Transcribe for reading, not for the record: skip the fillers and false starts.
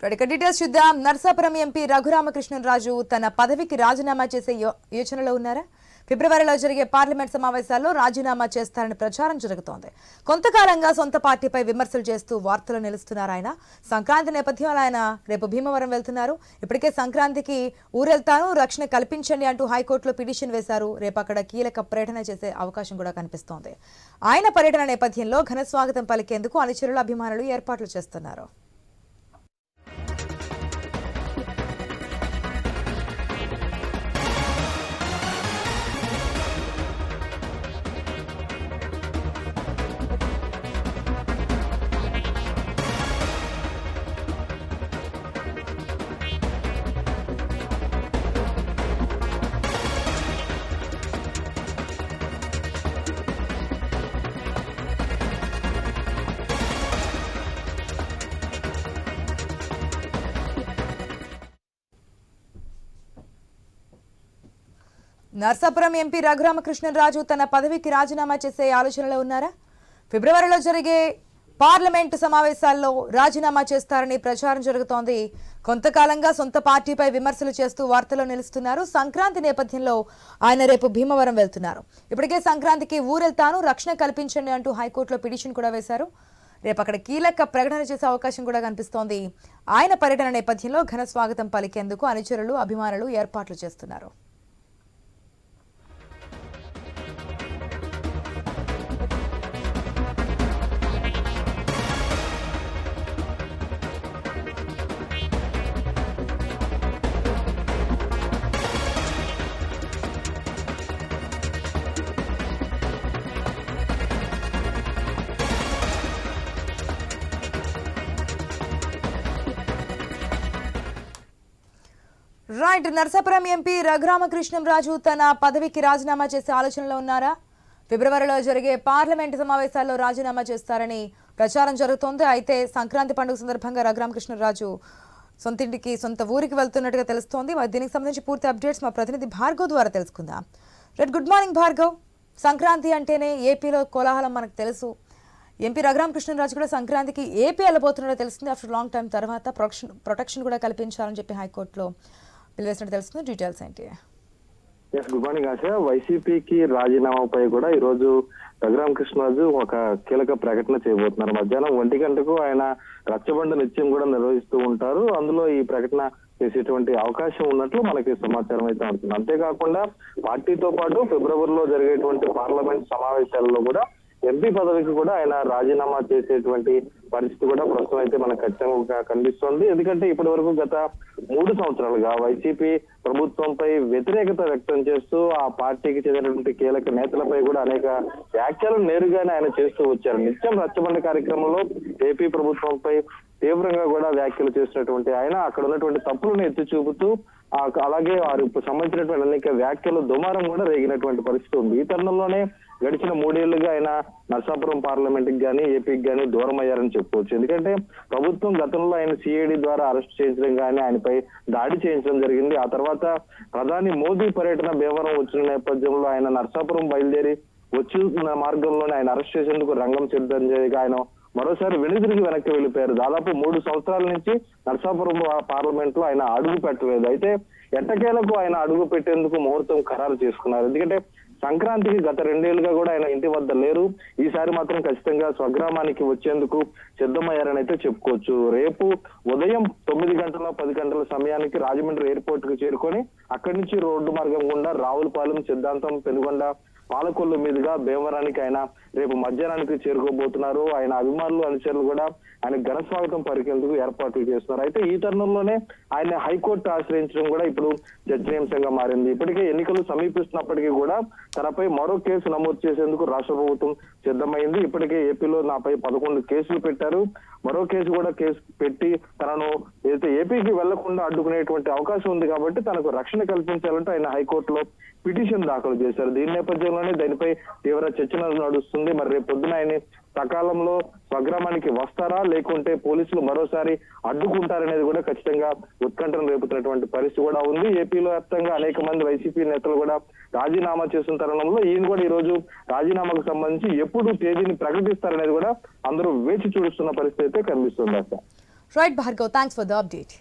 Details చూద్దాం. Narsapuram MP Raghuramakrishnaraju తన పదవికి రాజీనామా చేసే యోచనలో ఉన్నారా? ఫిబ్రవరిలో జరిగే పార్లమెంట్ సమావేశాల్లో రాజీనామా చేస్తారని ప్రచారం జరుగుతోంది. కొంతకాలంగా సొంత పార్టీపై విమర్శలు చేస్తూ వార్తలు నిలుస్తున్నారు ఆయన. సంక్రాంతి నేపథ్యంలో ఆయన రేపు భీమవరం వెళ్తున్నారు. ఇప్పటికే సంక్రాంతికి ఊరెళ్తాను, రక్షణ కల్పించండి అంటూ హైకోర్టులో పిటిషన్ వేశారు. రేపు అక్కడ కీలక పర్యటన చేసే అవకాశం కూడా కనిపిస్తోంది. ఆయన పర్యటన నేపథ్యంలో ఘన స్వాగతం పలికేందుకు అనుచరులు, అభిమానులు ఏర్పాట్లు చేస్తున్నారు. నర్సాపురం ఎంపీ రఘురామకృష్ణరాజు తన పదవికి రాజీనామా చేసే ఆలోచనలో ఉన్నారా? ఫిబ్రవరిలో జరిగే పార్లమెంటు సమావేశాల్లో రాజీనామా చేస్తారని ప్రచారం జరుగుతోంది. కొంతకాలంగా సొంత పార్టీపై విమర్శలు చేస్తూ వార్తల్లో నిలుస్తున్నారు. సంక్రాంతి నేపథ్యంలో ఆయన రేపు భీమవరం వెళ్తున్నారు. ఇప్పటికే సంక్రాంతికి ఊరెళ్తాను, రక్షణ కల్పించండి అంటూ హైకోర్టులో పిటిషన్ కూడా వేశారు. రేపు అక్కడ కీలక ప్రకటన చేసే అవకాశం కూడా కనిపిస్తోంది. ఆయన పర్యటన నేపథ్యంలో ఘన స్వాగతం పలికేందుకు అనుచరులు, అభిమానులు ఏర్పాట్లు చేస్తున్నారు. రైట్. నర్సాపురం ఎంపీ రఘురామకృష్ణరాజు తన పదవికి రాజీనామా చేసే ఆలోచనలో ఉన్నారా? ఫిబ్రవరిలో జరిగే పార్లమెంటు సమావేశాల్లో రాజీనామా చేస్తారని ప్రచారం జరుగుతోంది. అయితే సంక్రాంతి పండుగ సందర్భంగా రఘురామకృష్ణరాజు సొంతింటికి, సొంత ఊరికి వెళ్తున్నట్టుగా తెలుస్తోంది. మరి దీనికి సంబంధించి పూర్తి అప్డేట్స్ మా ప్రతినిధి భార్గవ్ ద్వారా తెలుసుకుందాం. Right, good morning Bhargav. Sankranti అంటేనే ఏపీలో కోలాహలం మనకు తెలుసు. ఎంపీ రఘురామకృష్ణరాజు కూడా సంక్రాంతికి ఏపీ వెళ్ళబోతున్నట్టు తెలుస్తుంది. ఆఫ్టర్ లాంగ్ టైం తర్వాత ప్రొటెక్షన్ కూడా కల్పించాలని చెప్పి హైకోర్టులో పిలివేసినట్టు తెలుస్తుంది. డీటెయిల్స్ ఏంటి? గుడ్ మార్నింగ్ ఆశ. వైసీపీకి రాజీనామాపై కూడా ఈ రోజు రఘురామకృష్ణరాజు ఒక కీలక ప్రకటన చేయబోతున్నారు. మధ్యాహ్నం 1 గంటకు ఆయన రచ్చబండ నిత్యం కూడా నిర్వహిస్తూ ఉంటారు. అందులో ఈ ప్రకటన చేసేటువంటి అవకాశం ఉన్నట్లు మనకి సమాచారం అయితే అవుతుంది. అంతేకాకుండా పార్టీతో పాటు ఫిబ్రవరిలో జరిగేటువంటి పార్లమెంట్ సమావేశాలలో కూడా ఎంపీ పదవికి కూడా ఆయన రాజీనామా చేసేటువంటి పరిస్థితి కూడా ప్రస్తుతం అయితే మనకు ఖచ్చితంగా కనిపిస్తోంది. ఎందుకంటే ఇప్పటి వరకు గత 3 సంవత్సరాలుగా వైసీపీ ప్రభుత్వంపై వ్యతిరేకత వ్యక్తం చేస్తూ ఆ పార్టీకి చెందినటువంటి కీలక నేతలపై కూడా అనేక వ్యాఖ్యలు నేరుగానే ఆయన చేస్తూ వచ్చారు. నిత్యం రచ్చబండ కార్యక్రమంలో ఏపీ ప్రభుత్వంపై తీవ్రంగా కూడా వ్యాఖ్యలు చేసినటువంటి ఆయన అక్కడ ఉన్నటువంటి తప్పులను ఎత్తి చూపుతూ అలాగే వారికి సంబంధించినటువంటి అనేక వ్యాఖ్యలు దుమారం కూడా రేగినటువంటి పరిస్థితి ఉంది. ఈ తరుణంలోనే గడిచిన 3 ఏళ్లుగా ఆయన నర్సాపురం పార్లమెంట్ కి గానీ ఏపీకి గానీ దూరం అయ్యారని చెప్పుకోవచ్చు. ఎందుకంటే ప్రభుత్వం గతంలో ఆయన సిఐడి ద్వారా అరెస్ట్ చేయించడం గానీ ఆయనపై దాడి చేయించడం జరిగింది. ఆ తర్వాత ప్రధాని మోదీ పర్యటన భీమవరం వచ్చిన నేపథ్యంలో ఆయన నర్సాపురం బయలుదేరి వచ్చి మార్గంలోనే ఆయన అరెస్ట్ చేసేందుకు రంగం సిద్ధం చేయగా ఆయన మరోసారి వెనుదిరిగి వెనక్కి వెళ్ళిపోయారు. దాదాపు 3 సంవత్సరాల నుంచి నర్సాపురం పార్లమెంట్ లో ఆయన అడుగు పెట్టలేదు. అయితే ఎట్టకేలకు ఆయన అడుగు పెట్టేందుకు ముహూర్తం ఖరారు చేసుకున్నారు. ఎందుకంటే సంక్రాంతికి గత 2 ఏళ్లుగా కూడా ఆయన ఇంటి వద్ద లేరు. ఈసారి మాత్రం ఖచ్చితంగా స్వగ్రామానికి వచ్చేందుకు సిద్ధమయ్యారని అయితే చెప్పుకోవచ్చు. రేపు ఉదయం 9 గంటల 10 గంటల సమయానికి రాజమండ్రి ఎయిర్పోర్ట్ కు చేరుకొని అక్కడి నుంచి రోడ్డు మార్గం గుండా రావులపాలెం, సిద్ధాంతం, పెనుగొండ, పాలకొల్లు మీదుగా భీమవరానికి ఆయన రేపు మధ్యాహ్నానికి చేరుకోబోతున్నారు. ఆయన అభిమానులు, అనుచరులు కూడా ఆయన ఘన స్వాగతం పలికేందుకు ఏర్పాట్లు చేస్తున్నారు. అయితే ఈ తరుణంలోనే ఆయన హైకోర్టు ఆశ్రయించడం కూడా ఇప్పుడు చర్చనీయాంశంగా మారింది. ఇప్పటికే ఎన్నికలు సమీపిస్తున్నప్పటికీ కూడా తనపై మరో కేసు నమోదు చేసేందుకు రాష్ట్ర ప్రభుత్వం సిద్ధమైంది. ఇప్పటికే ఏపీలో నాపై 11 కేసులు పెట్టారు. మరో కేసు కూడా పెట్టి తనను ఏపీకి వెళ్లకుండా అడ్డుకునేటువంటి అవకాశం ఉంది. కాబట్టి తనకు రక్షణ కల్పించాలంటే ఆయన హైకోర్టులో పిటిషన్ దాఖలు చేశారు. దీని నేపథ్యంలోనే దానిపై తీవ్ర చర్చ నడుస్తుంది. మరి రేపు పొద్దున ఆయన సకాలంలో స్వగ్రామానికి వస్తారా, లేకుంటే పోలీసులు మరోసారి అడ్డుకుంటారనేది కూడా ఖచ్చితంగా ఉత్కంఠను రేపుతున్నటువంటి పరిస్థితి కూడా ఉంది. ఏపీలో వ్యాప్తంగా అనేక మంది వైసీపీ నేతలు కూడా రాజీనామా చేసిన తరుణంలో ఈయన కూడా ఈ రోజు రాజీనామాకు సంబంధించి ఎప్పుడు తేదీని ప్రకటిస్తారనేది కూడా అందరూ వేచి చూస్తున్న పరిస్థితి అయితే కనిపిస్తుంది. Right Bhargav, thanks for the update.